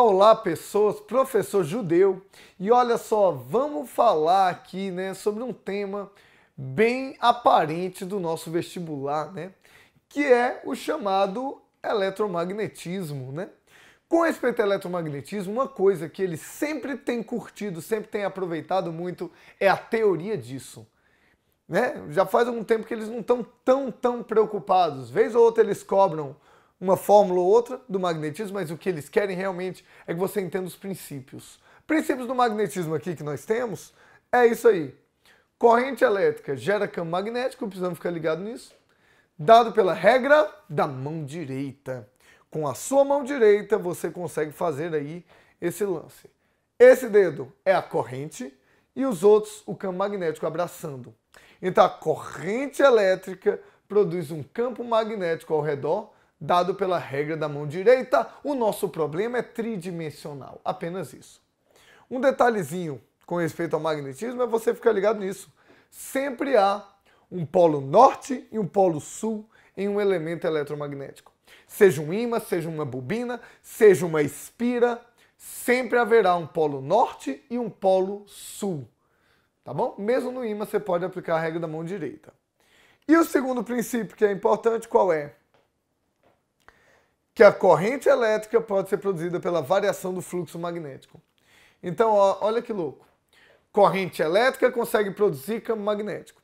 Olá pessoas, professor Judeu, e olha só, vamos falar aqui, né, sobre um tema bem aparente do nosso vestibular, né, que é o chamado eletromagnetismo, né. Com respeito ao eletromagnetismo, uma coisa que ele sempre tem curtido, sempre tem aproveitado muito é a teoria disso. Né? Já faz algum tempo que eles não estão tão preocupados. Vez ou outra eles cobram uma fórmula ou outra do magnetismo, mas o que eles querem realmente é que você entenda os princípios. Princípios do magnetismo aqui que nós temos é isso aí. Corrente elétrica gera campo magnético, precisamos ficar ligados nisso, dado pela regra da mão direita. Com a sua mão direita você consegue fazer aí esse lance. Esse dedo é a corrente e os outros o campo magnético abraçando. Então a corrente elétrica produz um campo magnético ao redor, dado pela regra da mão direita. O nosso problema é tridimensional, apenas isso. Um detalhezinho com respeito ao magnetismo é você ficar ligado nisso. Sempre há um polo norte e um polo sul em um elemento eletromagnético. Seja um ímã, seja uma bobina, seja uma espira, sempre haverá um polo norte e um polo sul. Tá bom? Mesmo no ímã você pode aplicar a regra da mão direita. E o segundo princípio que é importante, qual é? Que a corrente elétrica pode ser produzida pela variação do fluxo magnético. Então, ó, olha que louco. Corrente elétrica consegue produzir campo magnético.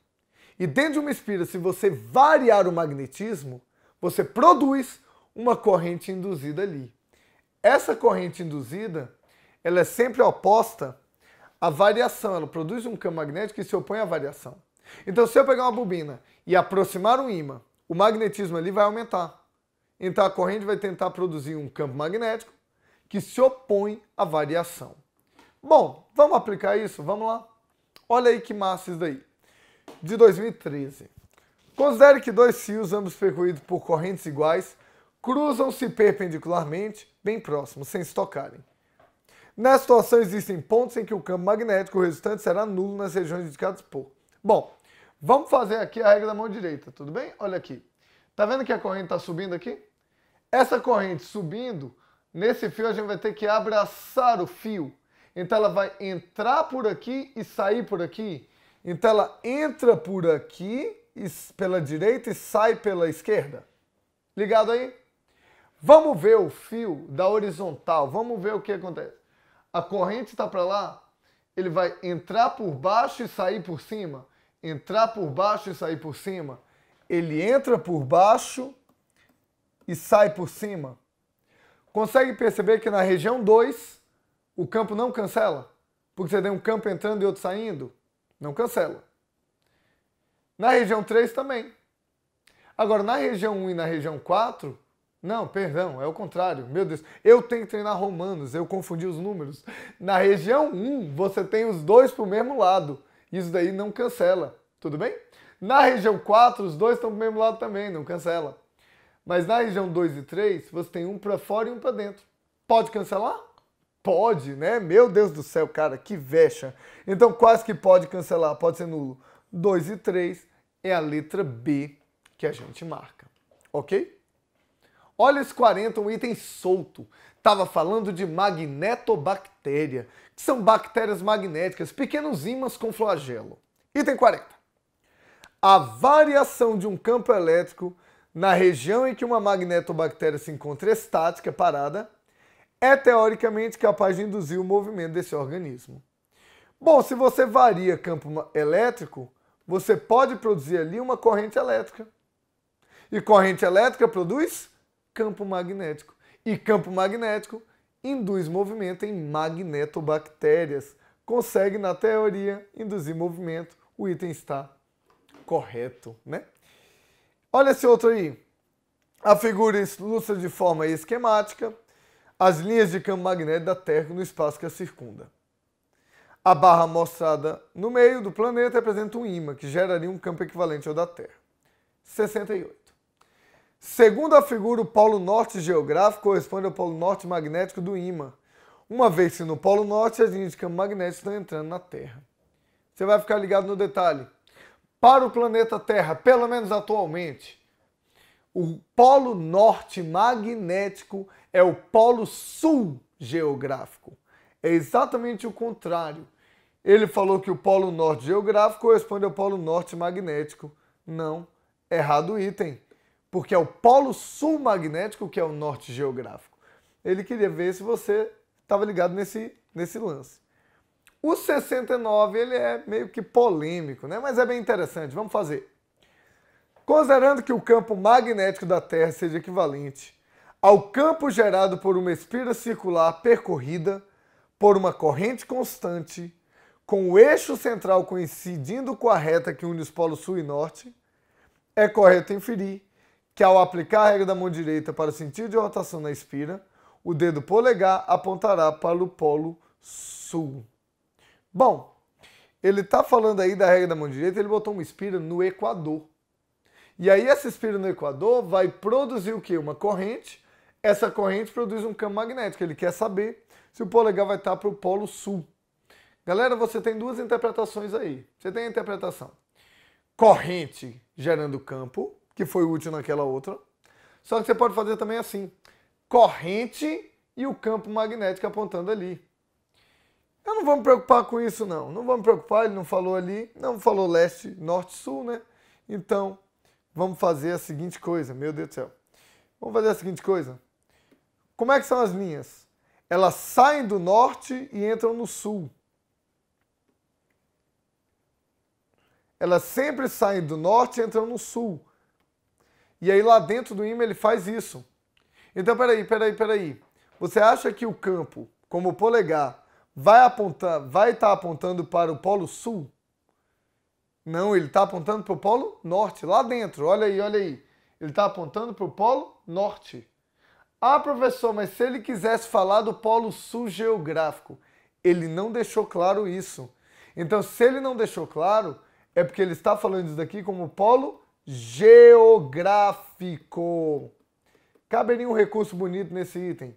E dentro de uma espira, se você variar o magnetismo, você produz uma corrente induzida ali. Essa corrente induzida, ela é sempre oposta à variação. Ela produz um campo magnético que se opõe à variação. Então, se eu pegar uma bobina e aproximar um ímã, o magnetismo ali vai aumentar. Então, a corrente vai tentar produzir um campo magnético que se opõe à variação. Bom, vamos aplicar isso? Vamos lá? Olha aí que massa isso daí. De 2013. Considere que dois fios, ambos percorridos por correntes iguais, cruzam-se perpendicularmente, bem próximos, sem se tocarem. Nessa situação, existem pontos em que o campo magnético resultante será nulo nas regiões indicadas por. Bom, vamos fazer aqui a regra da mão direita, tudo bem? Olha aqui. Tá vendo que a corrente está subindo aqui? Essa corrente subindo, nesse fio a gente vai ter que abraçar o fio. Então ela vai entrar por aqui e sair por aqui. Então ela entra por aqui, pela direita, e sai pela esquerda. Ligado aí? Vamos ver o fio da horizontal, vamos ver o que acontece. A corrente está para lá, ele vai entrar por baixo e sair por cima. Entrar por baixo e sair por cima. Ele entra por baixo e sai por cima. Consegue perceber que na região 2, o campo não cancela? Porque você tem um campo entrando e outro saindo? Não cancela. Na região 3 também. Agora, na região 1 e na região 4... Não, perdão, é o contrário. Meu Deus, eu tenho que treinar romanos, eu confundi os números. Na região 1, você tem os dois para o mesmo lado. Isso daí não cancela, tudo bem? Na região 4, os dois estão para o mesmo lado também, não cancela. Mas na região 2 e 3, você tem um para fora e um para dentro. Pode cancelar? Pode, né? Meu Deus do céu, cara, que vexa. Então, quase que pode cancelar, pode ser nulo. 2 e 3 é a letra B que a gente marca, ok? Olha esse 40, um item solto. Estava falando de magnetobactéria, que são bactérias magnéticas, pequenos ímãs com flagelo. Item 40. A variação de um campo elétrico na região em que uma magnetobactéria se encontra estática, parada, é teoricamente capaz de induzir o movimento desse organismo. Bom, se você varia campo elétrico, você pode produzir ali uma corrente elétrica. E corrente elétrica produz campo magnético. E campo magnético induz movimento em magnetobactérias. Consegue, na teoria, induzir movimento. O item está correto, né? Olha esse outro aí. A figura ilustra de forma esquemática as linhas de campo magnético da Terra no espaço que a circunda. A barra mostrada no meio do planeta representa um ímã, que geraria um campo equivalente ao da Terra. 68. Segundo a figura, o polo norte geográfico corresponde ao polo norte magnético do ímã, uma vez que no polo norte as linhas de campo magnético estão entrando na Terra. Você vai ficar ligado no detalhe. Para o planeta Terra, pelo menos atualmente, o polo norte magnético é o polo sul geográfico. É exatamente o contrário. Ele falou que o polo norte geográfico corresponde ao polo norte magnético. Não, errado o item, porque é o polo sul magnético que é o norte geográfico. Ele queria ver se você estava ligado nesse lance. O 69, ele é meio que polêmico, né? Mas é bem interessante. Vamos fazer. Considerando que o campo magnético da Terra seja equivalente ao campo gerado por uma espira circular percorrida por uma corrente constante, com o eixo central coincidindo com a reta que une os polos sul e norte, é correto inferir que ao aplicar a regra da mão direita para o sentido de rotação na espira, o dedo polegar apontará para o polo sul. Bom, ele está falando aí da regra da mão direita, ele botou uma espira no equador. E aí essa espira no equador vai produzir o quê? Uma corrente. Essa corrente produz um campo magnético. Ele quer saber se o polegar vai estar para o polo sul. Galera, você tem duas interpretações aí. Você tem a interpretação corrente gerando campo, que foi útil naquela outra. Só que você pode fazer também assim, corrente e o campo magnético apontando ali. Eu não vou me preocupar com isso não. Não vou me preocupar, ele não falou ali, não falou leste, norte, sul, né? Então, vamos fazer a seguinte coisa, meu Deus do céu. Vamos fazer a seguinte coisa. Como é que são as linhas? Elas saem do norte e entram no sul. Elas sempre saem do norte e entram no sul. E aí lá dentro do ímã ele faz isso. Então, peraí. Você acha que o campo, como o polegar, vai estar apontando para o polo sul? Não, ele está apontando para o polo norte, lá dentro. Olha aí. Ele está apontando para o polo norte. Ah, professor, mas se ele quisesse falar do polo sul geográfico, ele não deixou claro isso. Então, se ele não deixou claro, é porque ele está falando isso daqui como polo geográfico. Caberia um recurso bonito nesse item.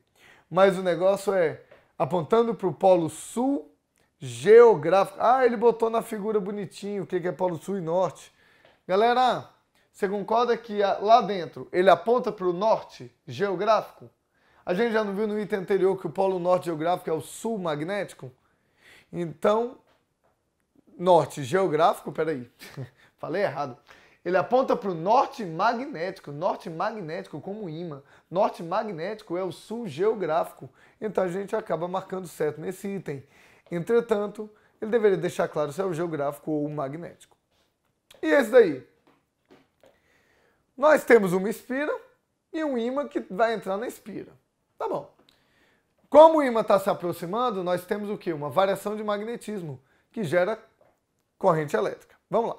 Mas o negócio é apontando para o polo sul geográfico. Ah, ele botou na figura bonitinho o que é polo sul e norte. Galera, você concorda que lá dentro ele aponta para o norte geográfico? A gente já não viu no item anterior que o polo norte geográfico é o sul magnético? Então, norte geográfico, peraí, falei errado. Ele aponta para o norte magnético como ímã. Norte magnético é o sul geográfico. Então a gente acaba marcando certo nesse item. Entretanto, ele deveria deixar claro se é o geográfico ou o magnético. E esse daí? Nós temos uma espira e um ímã que vai entrar na espira. Tá bom. Como o ímã está se aproximando, nós temos o quê? Uma variação de magnetismo que gera corrente elétrica. Vamos lá.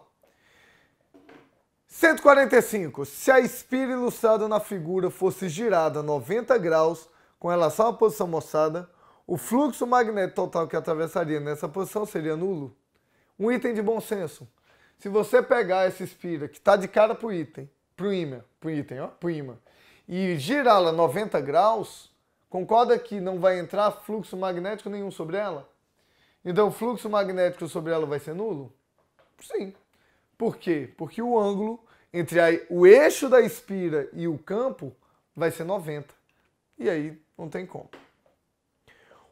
145. Se a espira ilustrada na figura fosse girada 90 graus com relação à posição mostrada, o fluxo magnético total que atravessaria nessa posição seria nulo. Um item de bom senso. Se você pegar essa espira que está de cara para o ímã, e girá-la 90 graus, concorda que não vai entrar fluxo magnético nenhum sobre ela? Então o fluxo magnético sobre ela vai ser nulo? Sim. Por quê? Porque o ângulo entre o eixo da espira e o campo vai ser 90. E aí não tem como.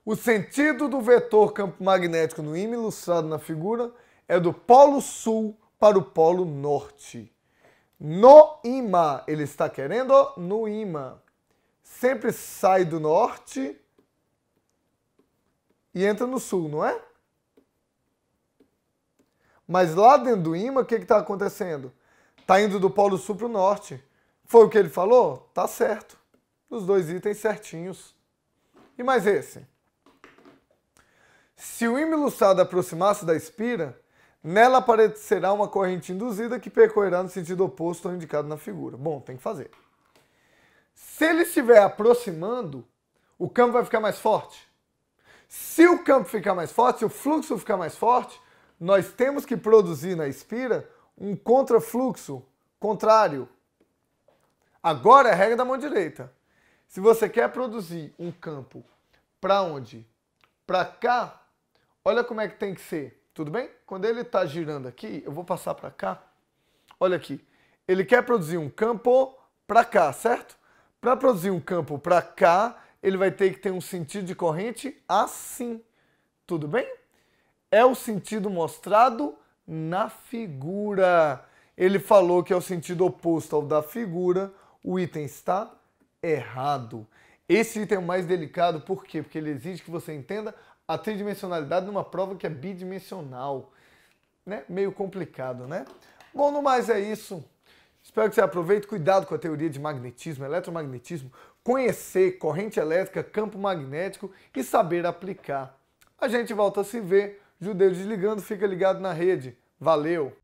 O sentido do vetor campo magnético no ímã ilustrado na figura é do polo sul para o polo norte. No ímã, ele está querendo no ímã. Sempre sai do norte e entra no sul, não é? Mas lá dentro do ímã, o que está acontecendo? Está indo do polo sul para o norte. Foi o que ele falou? Tá certo. Os dois itens certinhos. E mais esse? Se o ímã ilustrado aproximar-se da espira, nela aparecerá uma corrente induzida que percorrerá no sentido oposto ao indicado na figura. Bom, tem que fazer. Se ele estiver aproximando, o campo vai ficar mais forte. Se o campo ficar mais forte, se o fluxo ficar mais forte, nós temos que produzir na espira um contrafluxo contrário. Agora é a regra da mão direita. Se você quer produzir um campo para onde? Para cá, olha como é que tem que ser. Tudo bem? Quando ele está girando aqui, eu vou passar para cá. Olha aqui. Ele quer produzir um campo para cá, certo? Para produzir um campo para cá, ele vai ter que ter um sentido de corrente assim. Tudo bem? É o sentido mostrado na figura. Ele falou que é o sentido oposto ao da figura, o item está errado. Esse item é o mais delicado, por quê? Porque ele exige que você entenda a tridimensionalidade numa prova que é bidimensional. Né? Meio complicado, né? Bom, no mais é isso. Espero que você aproveite. Cuidado com a teoria de magnetismo, eletromagnetismo, conhecer corrente elétrica, campo magnético e saber aplicar. A gente volta a se ver. Judeu Desligando, fica ligado na rede. Valeu!